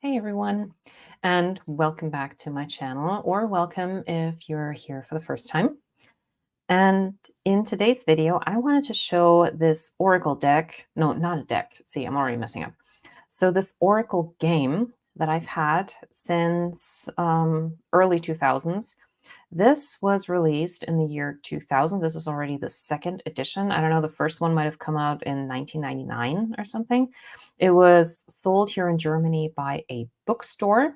Hey everyone, and welcome back to my channel, or welcome if you're here for the first time. And in today's video, I wanted to show this Oracle deck. No, not a deck. See, I'm already messing up. So this Oracle game that I've had since early 2000s. This was released in the year 2000. This is already the second edition. I don't know, the first one might have come out in 1999 or something. It was sold here in Germany by a bookstore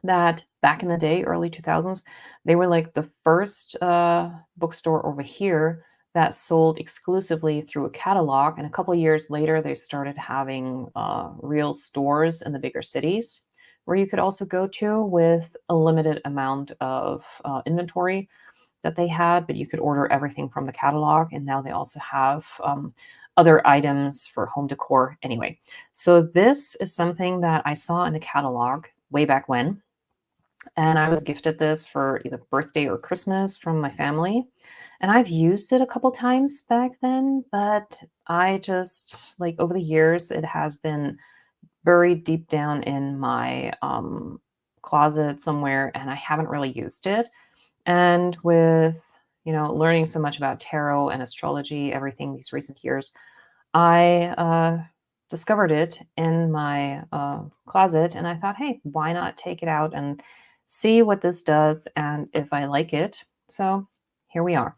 that back in the day, early 2000s, they were like the first bookstore over here that sold exclusively through a catalog. And a couple of years later, they started having real stores in the bigger cities where you could also go to with a limited amount of inventory that they had, but you could order everything from the catalog. And now they also have other items for home decor. Anyway, so this is something that I saw in the catalog way back when. And I was gifted this for either birthday or Christmas from my family. And I've used it a couple times back then, but I just, like, over the years, it has been buried deep down in my closet somewhere, and I haven't really used it. And with, learning so much about tarot and astrology, everything these recent years, I discovered it in my closet, and I thought, hey, why not take it out and see what this does and if I like it. So here we are.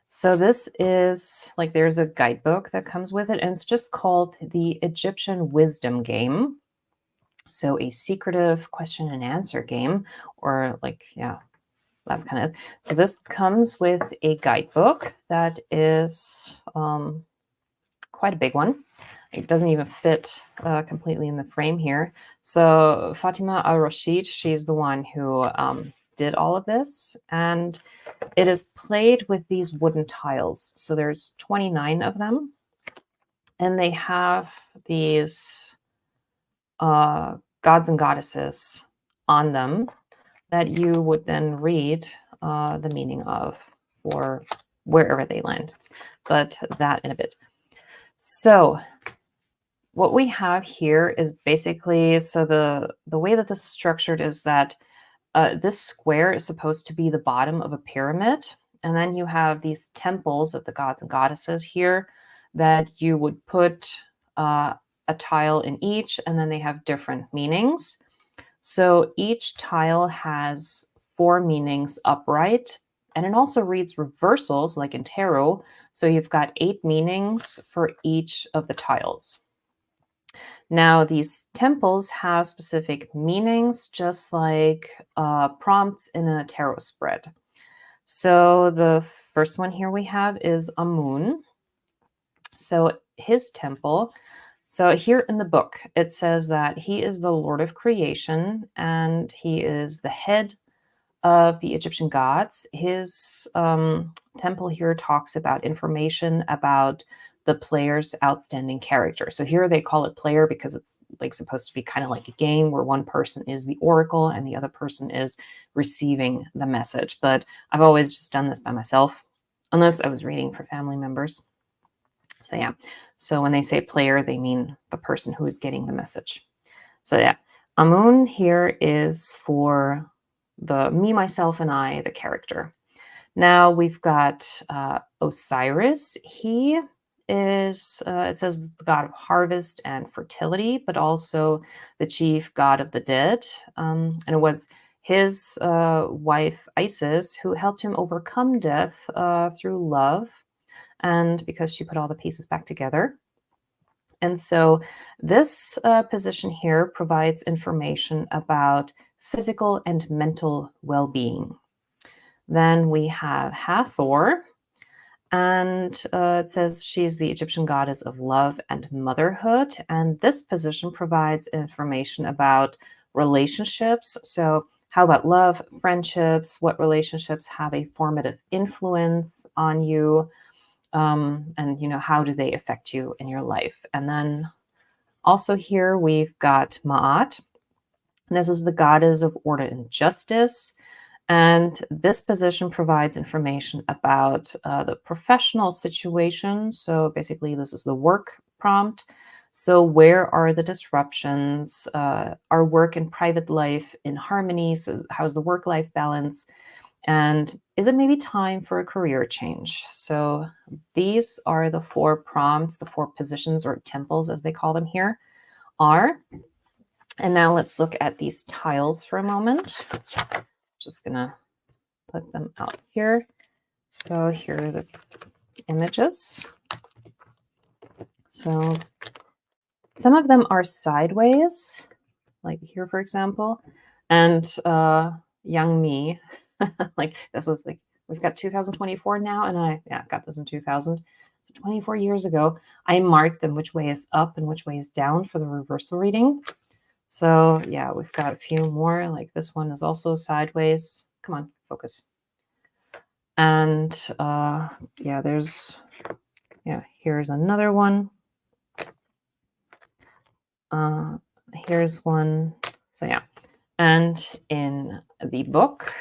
So this is like, there's a guidebook that comes with it, and it's just called the Egyptian Wisdom Game. So a secretive question and answer game, or like, yeah, that's kind of, so this comes with a guidebook that is quite a big one. It doesn't even fit completely in the frame here. So Fatima Al-Rashid, she's the one who did all of this, and it is played with these wooden tiles. So there's 29 of them, and they have these gods and goddesses on them that you would then read the meaning of for wherever they land. But that in a bit. So what we have here is basically, so the way that this is structured is that this square is supposed to be the bottom of a pyramid. And then you have these temples of the gods and goddesses here that you would put a tile in each, and then they have different meanings. So each tile has 4 meanings upright, and it also reads reversals like in tarot. So you've got 8 meanings for each of the tiles. Now, these temples have specific meanings, just like prompts in a tarot spread. So the first one here we have is Amun. So his temple. So here in the book, it says that he is the Lord of creation, and he is the head of the Egyptian gods. His temple here talks about information about the player's outstanding character. So here they call it player because it's like supposed to be kind of like a game where one person is the oracle and the other person is receiving the message. But I've always just done this by myself, unless I was reading for family members. So yeah, so when they say player, they mean the person who is getting the message. So yeah, Amun here is for the me, myself, and I, the character. Now we've got Osiris. He is, it says, the god of harvest and fertility, but also the chief god of the dead. And it was his wife, Isis, who helped him overcome death through love, and because she put all the pieces back together. And so this position here provides information about physical and mental well-being. Then we have Hathor, and it says she's the Egyptian goddess of love and motherhood. And this position provides information about relationships. So how about love, friendships, what relationships have a formative influence on you? And, how do they affect you in your life? And then also here we've got Ma'at. And this is the goddess of order and justice. And this position provides information about the professional situation. So basically, this is the work prompt. So where are the disruptions? Are work and private life in harmony? So how's the work-life balance? And is it maybe time for a career change? So these are the 4 prompts, the 4 positions or temples as they call them here are. And now let's look at these tiles for a moment. Just gonna put them out here. So here are the images. So some of them are sideways, like here, for example, and young me, like this was like, we've got 2024 now, and I got this in 2000. So 24 years ago, I marked them which way is up and which way is down for the reversal reading. So yeah, we've got a few more, like this one is also sideways. Come on, focus. And yeah, here's another one. Here's one. So yeah, and in the book,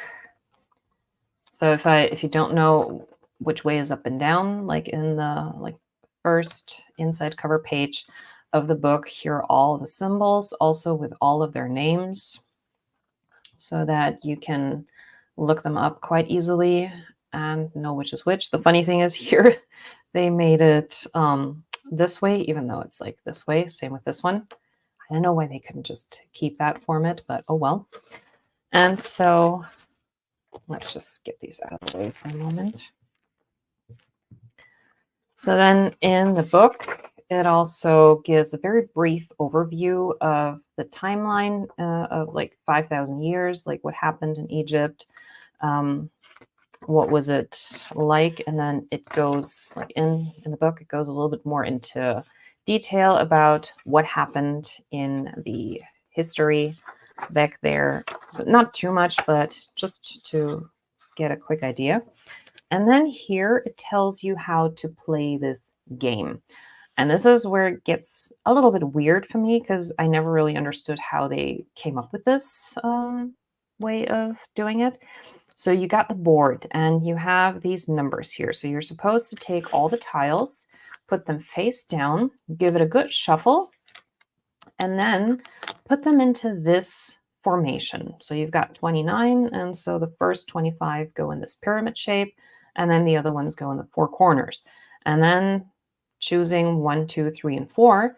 so if you don't know which way is up and down, like in the first inside cover page of the book, here are all the symbols, also with all of their names, so that you can look them up quite easily and know which is which. The funny thing is here, they made it this way, even though it's like this way. Same with this one. I don't know why they couldn't just keep that format, but oh well. And so let's just get these out of the way for a moment. So then in the book, it also gives a very brief overview of the timeline of like 5,000 years, like what happened in Egypt, what was it like, and then it goes like in the book, it goes a little bit more into detail about what happened in the history back there. So not too much, but just to get a quick idea. And then here it tells you how to play this game. And this is where it gets a little bit weird for me because I never really understood how they came up with this way of doing it. So you got the board and you have these numbers here. So you're supposed to take all the tiles, put them face down, give it a good shuffle, and then put them into this formation. So you've got 29, and so the first 25 go in this pyramid shape, and then the other ones go in the 4 corners. And then choosing 1, 2, 3, and 4.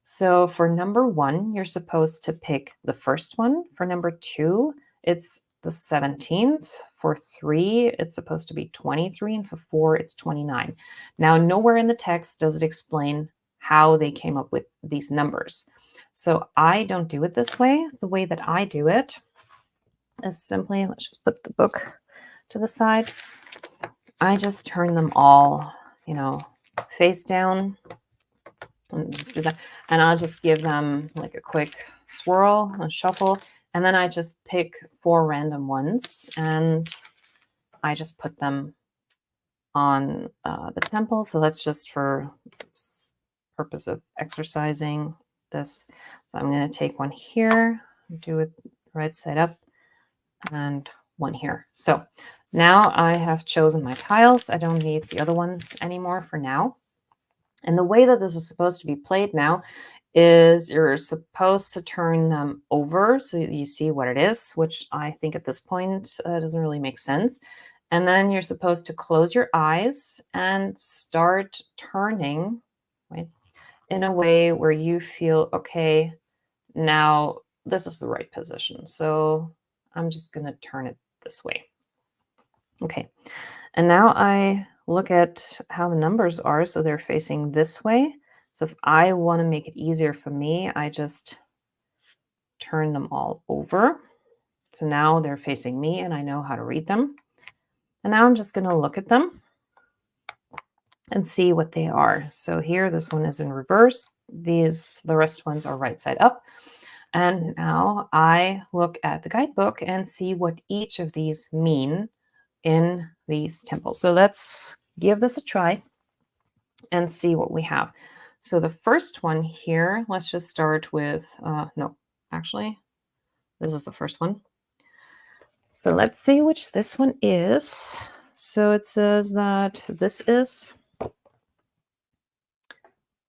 So for number 1, you're supposed to pick the first one. For number 2, it's the 17th. For 3, it's supposed to be 23, and for 4, it's 29. Now, nowhere in the text does it explain how they came up with these numbers. So I don't do it this way. The way that I do it is simply, let's just put the book to the side. I just turn them all, face down, and just do that. And I'll just give them like a quick swirl and shuffle. And then I just pick 4 random ones and I just put them on the temple. So that's just for purpose of exercising this. So I'm going to take one here, do it right side up, and one here. So now I have chosen my tiles. I don't need the other ones anymore for now. And the way that this is supposed to be played now is you're supposed to turn them over so you see what it is, which I think at this point doesn't really make sense. And then you're supposed to close your eyes and start turning, right, in a way where you feel, okay, now this is the right position. So I'm just going to turn it this way. Okay. And now I look at how the numbers are. So they're facing this way. So if I want to make it easier for me, I just turn them all over. So now they're facing me and I know how to read them. And now I'm just going to look at them and see what they are. So here, this one is in reverse. The rest ones are right side up. And now I look at the guidebook and see what each of these mean in these temples. So let's give this a try and see what we have. So the first one here, let's just start with, no, actually, this is the first one. So let's see which this one is. So it says that this is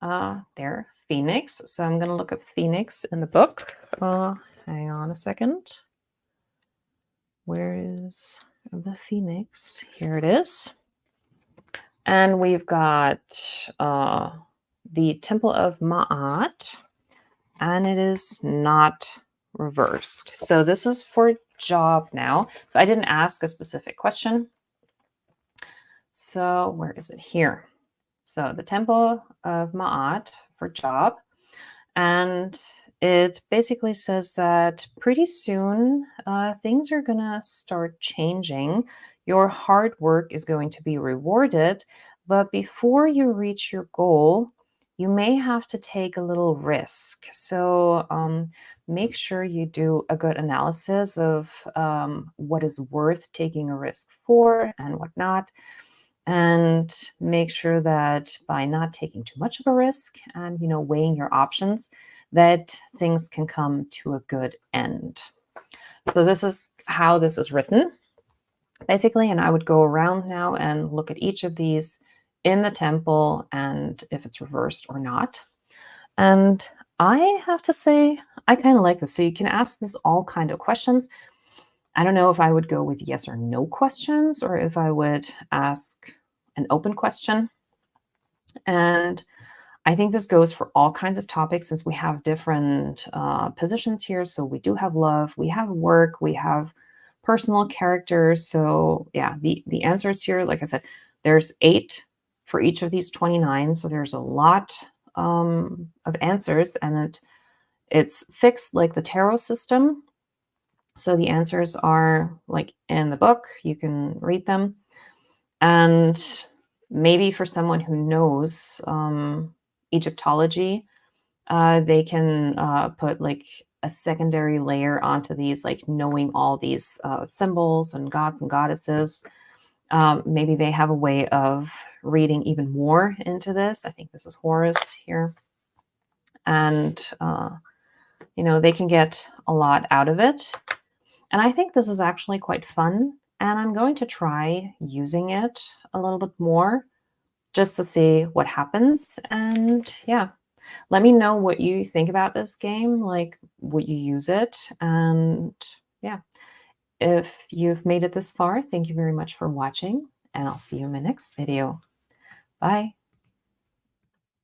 their phoenix. So I'm going to look up phoenix in the book. Hang on a second. Where is the phoenix? Here it is. And we've got the Temple of Ma'at, and it is not reversed. So this is for job now. So I didn't ask a specific question. So where is it here? So the Temple of Ma'at for job. And it basically says that pretty soon things are going to start changing. Your hard work is going to be rewarded. But before you reach your goal, you may have to take a little risk. So make sure you do a good analysis of what is worth taking a risk for and what not. And make sure that by not taking too much of a risk and, weighing your options, that things can come to a good end. So this is how this is written, basically. And I would go around now and look at each of these in the temple and if it's reversed or not. And I have to say, I kind of like this. So you can ask this all kind of questions. I don't know if I would go with yes or no questions or if I would ask an open question. And I think this goes for all kinds of topics since we have different positions here. So we do have love, we have work, we have personal characters. So yeah, the answers here, like I said, there's 8 for each of these 29. So there's a lot of answers, and it's fixed like the tarot system. So the answers are like in the book, you can read them. And maybe for someone who knows Egyptology, they can put like a secondary layer onto these, like knowing all these symbols and gods and goddesses. Maybe they have a way of reading even more into this. I think this is Horus here. And, they can get a lot out of it. And I think this is actually quite fun. And I'm going to try using it a little bit more just to see what happens. And yeah, let me know what you think about this game, like would you use it? And yeah, if you've made it this far, thank you very much for watching, and I'll see you in my next video. Bye.